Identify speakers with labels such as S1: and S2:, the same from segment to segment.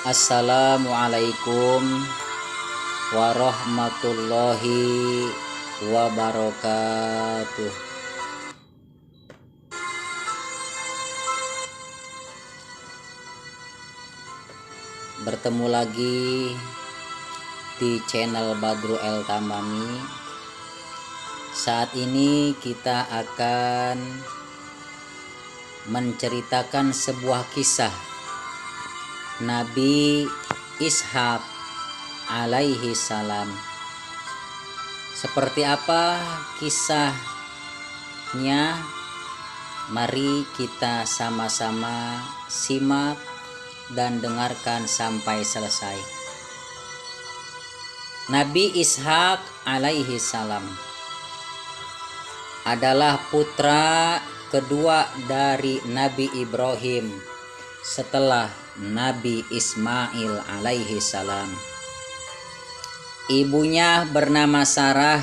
S1: Assalamualaikum warahmatullahi wabarakatuh. Bertemu lagi di channel Badru El Tamami. Saat ini kita akan menceritakan sebuah kisah Nabi Ishak alaihi salam. Seperti apa kisahnya? Mari kita sama-sama simak dan dengarkan sampai selesai. Nabi Ishak alaihi salam adalah putra kedua dari Nabi Ibrahim setelah Nabi Ismail alaihi salam. Ibunya bernama Sarah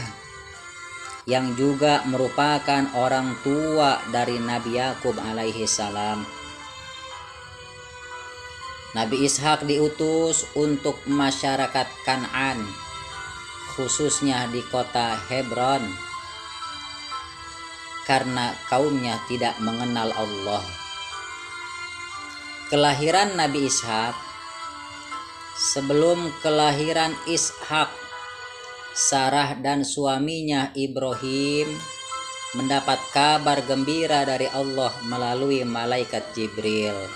S1: yang juga merupakan orang tua dari Nabi Yakub alaihi salam. Nabi Ishak diutus untuk masyarakat Kan'an, khususnya di kota Hebron, karena kaumnya tidak mengenal Allah. Kelahiran Nabi Ishak. Sebelum kelahiran Ishak, Sarah dan suaminya Ibrahim mendapat kabar gembira dari Allah melalui malaikat Jibril.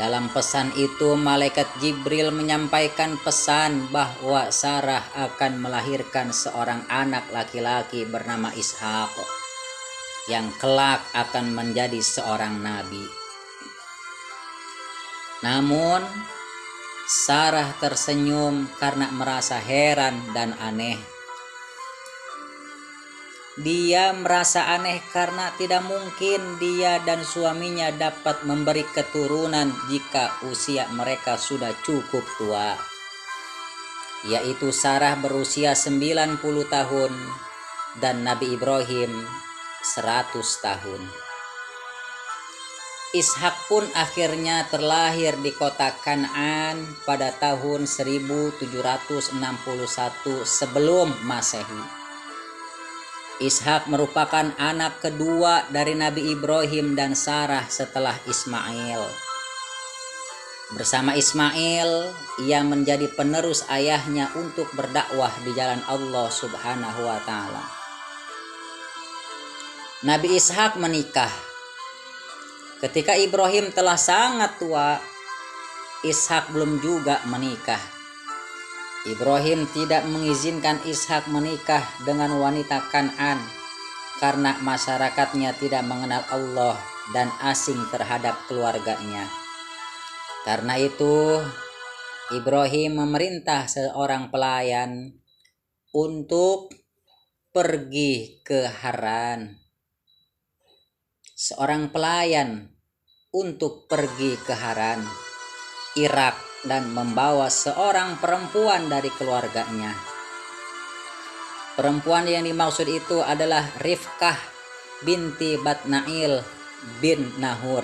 S1: Dalam pesan itu, malaikat Jibril menyampaikan pesan bahwa Sarah akan melahirkan seorang anak laki-laki bernama Ishak yang kelak akan menjadi seorang nabi. Namun Sarah tersenyum karena merasa heran dan aneh. Dia merasa aneh karena tidak mungkin dia dan suaminya dapat memberi keturunan jika usia mereka sudah cukup tua, yaitu Sarah berusia 90 tahun dan Nabi Ibrahim 100 tahun. Ishak pun akhirnya terlahir di kota Kan'an pada tahun 1761 sebelum Masehi. Ishak merupakan anak kedua dari Nabi Ibrahim dan Sarah setelah Ismail. Bersama Ismail, ia menjadi penerus ayahnya untuk berdakwah di jalan Allah Subhanahu wa Ta'ala. Nabi Ishak menikah. Ketika Ibrahim telah sangat tua, Ishak belum juga menikah. Ibrahim tidak mengizinkan Ishak menikah dengan wanita Kan'an karena masyarakatnya tidak mengenal Allah dan asing terhadap keluarganya. Karena itu, Ibrahim memerintah seorang pelayan untuk pergi ke Haran. Seorang pelayan untuk pergi ke Haran, Irak, dan membawa seorang perempuan dari keluarganya. Perempuan yang dimaksud itu adalah Rifkah binti Batnail bin Nahur,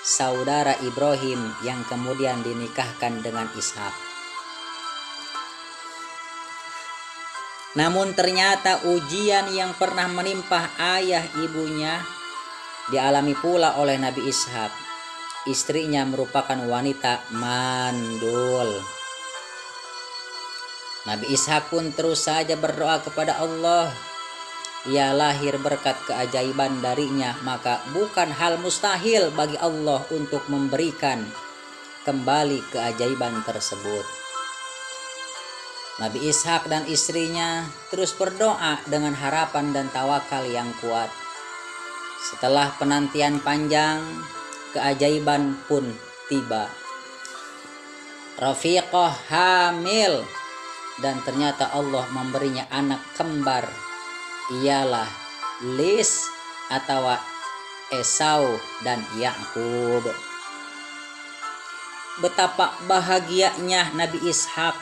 S1: saudara Ibrahim yang kemudian dinikahkan dengan Ishak. Namun ternyata ujian yang pernah menimpa ayah ibunya dialami pula oleh Nabi Ishak. Istrinya merupakan wanita mandul. Nabi Ishak pun terus saja berdoa kepada Allah. Ia lahir berkat keajaiban darinya, maka bukan hal mustahil bagi Allah untuk memberikan kembali keajaiban tersebut. Nabi Ishak dan istrinya terus berdoa dengan harapan dan tawakal yang kuat. Setelah penantian panjang, keajaiban pun tiba. Rafiqah hamil, dan ternyata Allah memberinya anak kembar, ialah Lis atau Esau dan Yakub. Betapa bahagianya Nabi Ishak.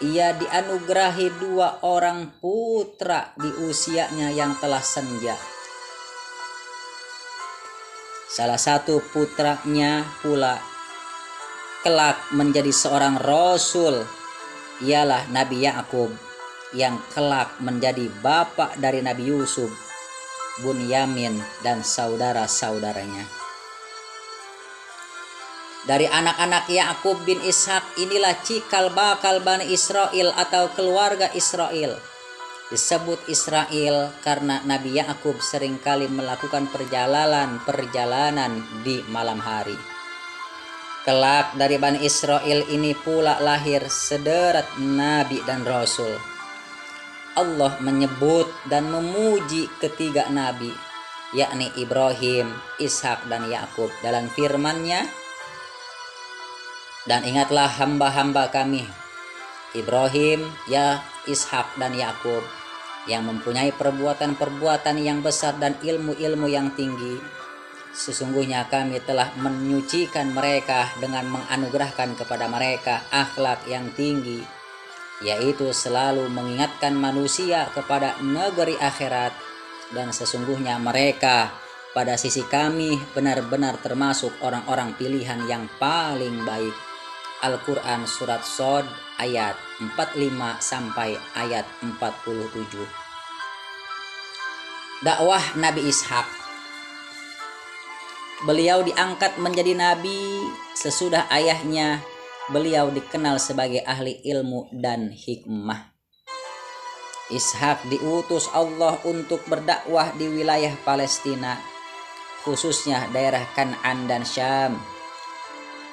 S1: Ia dianugerahi 2 orang putra di usianya yang telah senja. Salah satu putranya pula kelak menjadi seorang rasul ialah Nabi Yakub, yang kelak menjadi bapak dari Nabi Yusuf, Bunyamin, dan saudara-saudaranya. Dari anak-anak Yakub bin Ishak inilah cikal bakal Bani Israel atau keluarga Israel. Disebut Israel karena Nabi Yakub seringkali melakukan perjalanan di malam hari. Kelak dari Bani Israel ini pula lahir sederet nabi dan rasul. Allah menyebut dan memuji ketiga nabi, yakni Ibrahim, Ishak, dan Yakub dalam firman-Nya, dan ingatlah hamba-hamba kami Ibrahim, Ishak, dan Yakub, yang mempunyai perbuatan-perbuatan yang besar dan ilmu-ilmu yang tinggi. Sesungguhnya kami telah menyucikan mereka dengan menganugerahkan kepada mereka akhlak yang tinggi, yaitu selalu mengingatkan manusia kepada negeri akhirat, dan sesungguhnya mereka pada sisi kami benar-benar termasuk orang-orang pilihan yang paling baik. Al-Quran Surat Shad ayat 45 sampai ayat 47. Dakwah Nabi Ishak. Beliau diangkat menjadi nabi sesudah ayahnya. Beliau dikenal sebagai ahli ilmu dan hikmah. Ishak diutus Allah untuk berdakwah di wilayah Palestina, khususnya daerah Kan'an dan Syam.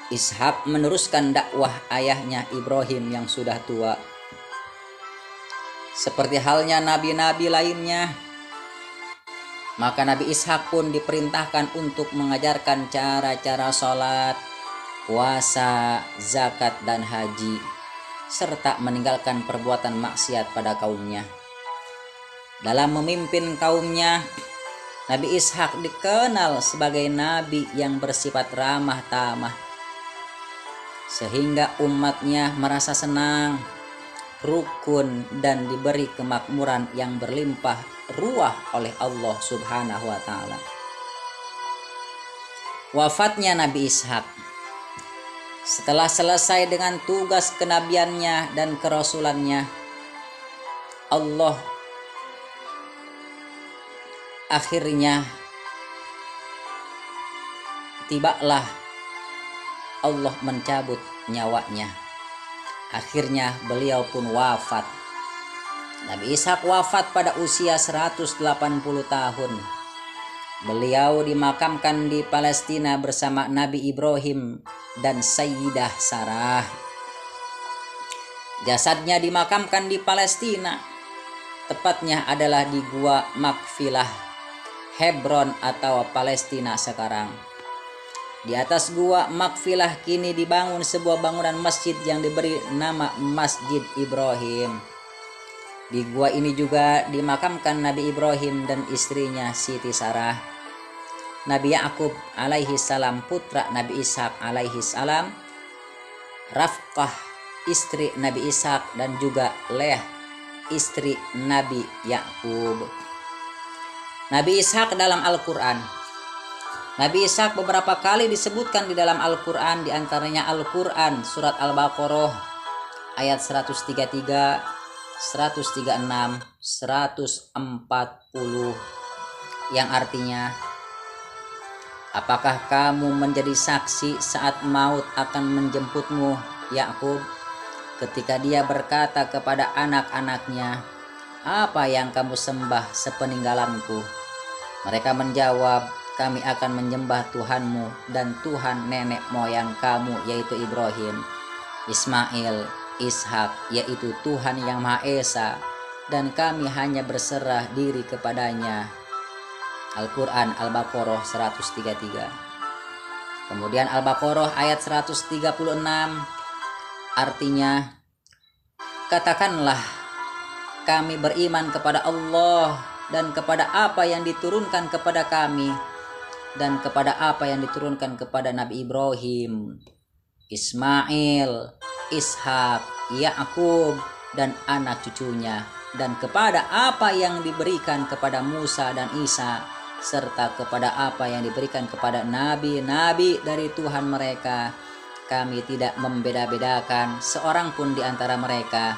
S1: Ishak meneruskan dakwah ayahnya Ibrahim yang sudah tua. Seperti halnya nabi-nabi lainnya, maka Nabi Ishak pun diperintahkan untuk mengajarkan cara-cara sholat, puasa, zakat, dan haji, serta meninggalkan perbuatan maksiat pada kaumnya. Dalam memimpin kaumnya, Nabi Ishak dikenal sebagai nabi yang bersifat ramah tamah, sehingga umatnya merasa senang, rukun, dan diberi kemakmuran yang berlimpah ruah oleh Allah Subhanahu wa Ta'ala. Wafatnya Nabi Ishak. Setelah selesai dengan tugas kenabiannya dan kerasulannya, Allah akhirnya tibalah Allah mencabut nyawanya. Akhirnya beliau pun wafat. Nabi Ishak wafat pada usia 180 tahun. Beliau dimakamkan di Palestina bersama Nabi Ibrahim dan Sayyidah Sarah. Jasadnya dimakamkan di Palestina, tepatnya adalah di Gua Makfilah, Hebron atau Palestina sekarang. Di atas Gua Makfilah kini dibangun sebuah bangunan masjid yang diberi nama Masjid Ibrahim. Di gua ini juga dimakamkan Nabi Ibrahim dan istrinya Siti Sarah, Nabi Yakub alaihi salam putra Nabi Ishak alaihi salam, Rafqah istri Nabi Ishak, dan juga Leah istri Nabi Yakub. Nabi Ishak dalam Al-Quran. Nabi Ishak beberapa kali disebutkan di dalam Al-Quran, diantaranya Al-Quran Surat Al-Baqarah ayat 133, 136, 140, yang artinya, apakah kamu menjadi saksi saat maut akan menjemputmu, Yakub, ketika dia berkata kepada anak-anaknya, apa yang kamu sembah sepeninggalanku? Mereka menjawab, kami akan menyembah Tuhanmu dan Tuhan nenek moyang kamu, yaitu Ibrahim, Ismail, Ishak, yaitu Tuhan yang Maha Esa, dan kami hanya berserah diri kepadanya. Al-Quran Al-Baqarah 133. Kemudian Al-Baqarah ayat 136, artinya, katakanlah, kami beriman kepada Allah dan kepada apa yang diturunkan kepada kami, dan kepada apa yang diturunkan kepada Nabi Ibrahim, Ismail, Ishak, Yakub, dan anak cucunya, dan kepada apa yang diberikan kepada Musa dan Isa, serta kepada apa yang diberikan kepada nabi-nabi dari Tuhan mereka, kami tidak membeda-bedakan seorang pun di antara mereka,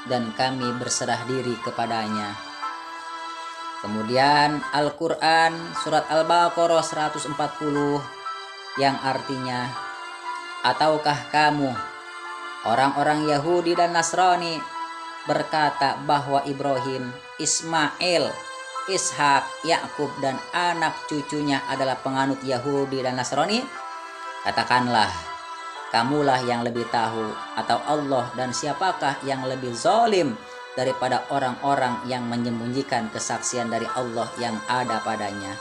S1: dan kami berserah diri kepadanya. Kemudian Al-Quran surat Al-Baqarah 140 yang artinya, ataukah kamu orang-orang Yahudi dan Nasrani berkata bahwa Ibrahim, Ismail, Ishak, Yakub dan anak cucunya adalah penganut Yahudi dan Nasrani? Katakanlah, kamulah yang lebih tahu atau Allah, dan siapakah yang lebih zalim daripada orang-orang yang menyembunyikan kesaksian dari Allah yang ada padanya.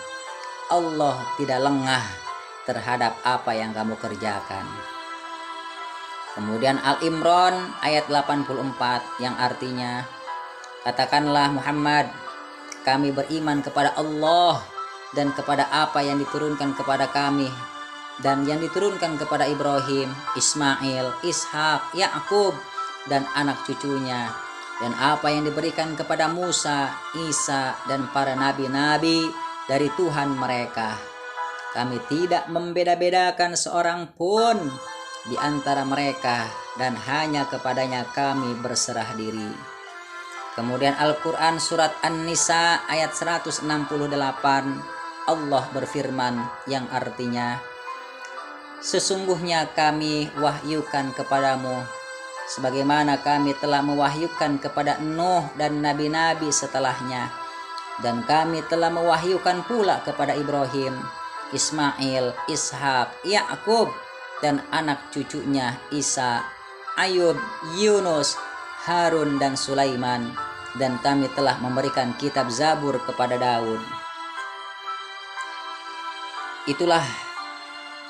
S1: Allah tidak lengah terhadap apa yang kamu kerjakan. Kemudian Al-Imran ayat 84 yang artinya, katakanlah Muhammad, kami beriman kepada Allah dan kepada apa yang diturunkan kepada kami dan yang diturunkan kepada Ibrahim, Ismail, Ishak, Yakub dan anak cucunya, dan apa yang diberikan kepada Musa, Isa dan para nabi-nabi dari Tuhan mereka. Kami tidak membeda-bedakan seorang pun di antara mereka, dan hanya kepadanya kami berserah diri. Kemudian Al-Quran surat An-Nisa ayat 168, Allah berfirman yang artinya, sesungguhnya kami wahyukan kepadamu sebagaimana kami telah mewahyukan kepada Nuh dan nabi-nabi setelahnya, dan kami telah mewahyukan pula kepada Ibrahim, Ismail, Ishak, Yakub dan anak cucunya Isa, Ayub, Yunus, Harun dan Sulaiman, dan kami telah memberikan kitab Zabur kepada Daud. Itulah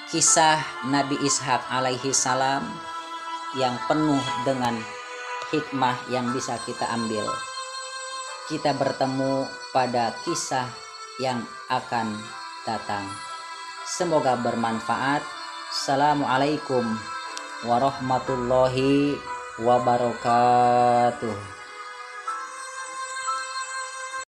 S1: kisah Nabi Ishak alaihi salam yang penuh dengan hikmah yang bisa kita ambil. Kita bertemu pada kisah yang akan datang. Semoga bermanfaat. Assalamualaikum warahmatullahi wabarakatuh.